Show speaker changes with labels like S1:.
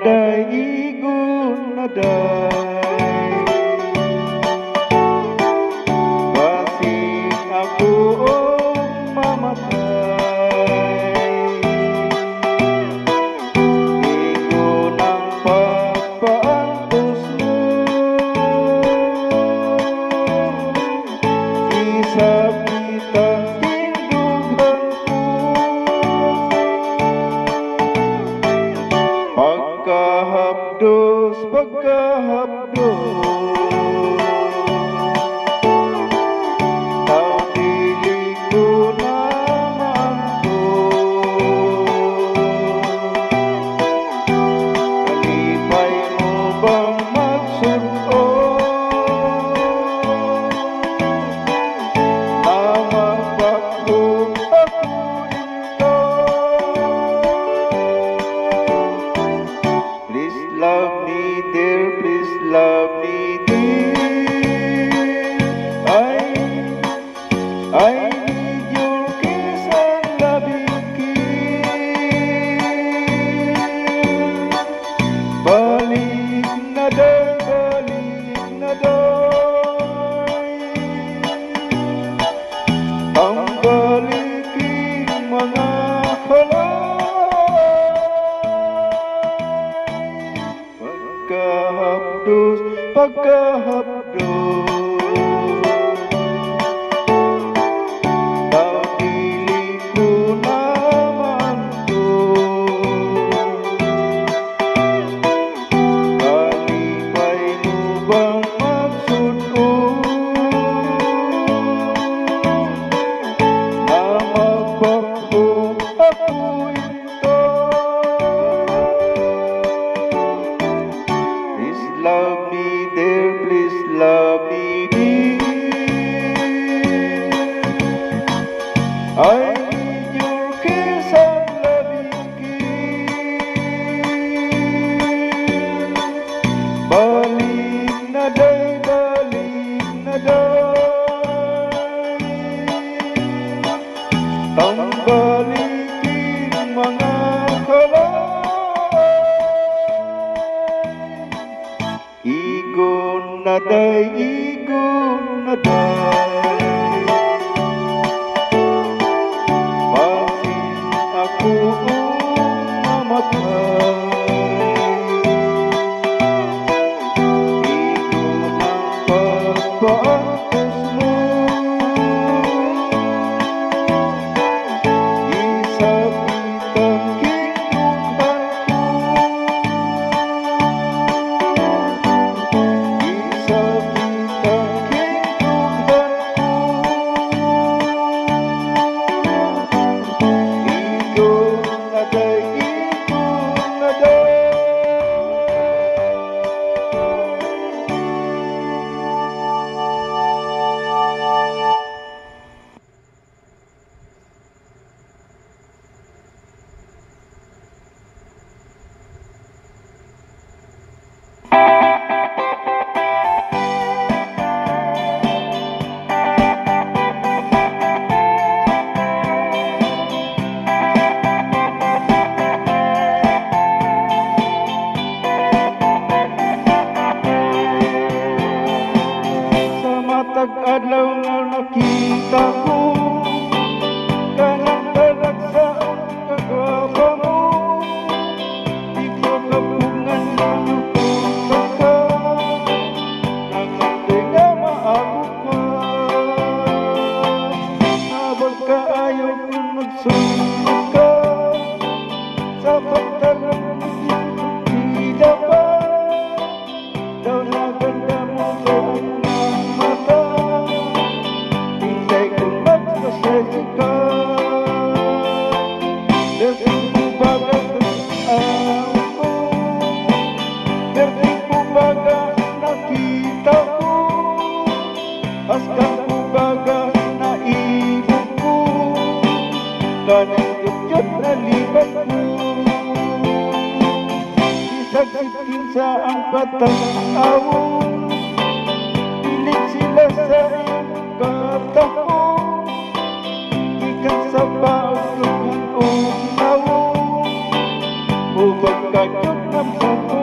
S1: naday igon naday basing ako mamatay igon ang pagpaantos mo isabitan tindugan ko pagkahapdos tao dili ko na maangko kalipay mo bang magsuno na mapakbog ako ito please love me dear please love me dear I need your kiss and loving kiss balik na day ang baliking mga halay pagkahapdos tao dili ko na maangko kalipay mo bang magsuno na mapakbog ako ito please love me dear please love me dear I need your kiss and loving kiss balik na day ang baliking mga kalay igon naday basing ako mamatay igon ang pagpaantos mo isabitan kinuhan ko isabitan kinuhan ko igon naday sa matag adlaw nga nakita ko kanang dalag sa kagwapa mo di ko kapungan manupunta ka nakante nga maago ka habang kaayaw ko nagsunod ka sa pagtarang hindi dapat daw na ganda mo sa aking mata hintay kong magpasensya ka dating ko baga ako dating ko baga nakita ko askan ko baga naibog ko kanang dugyot na libat ko isagsikin sa ang patang-awon pilit sila sa iyong katahon ikan sa paulungan o nawon ubag cả những năm xưa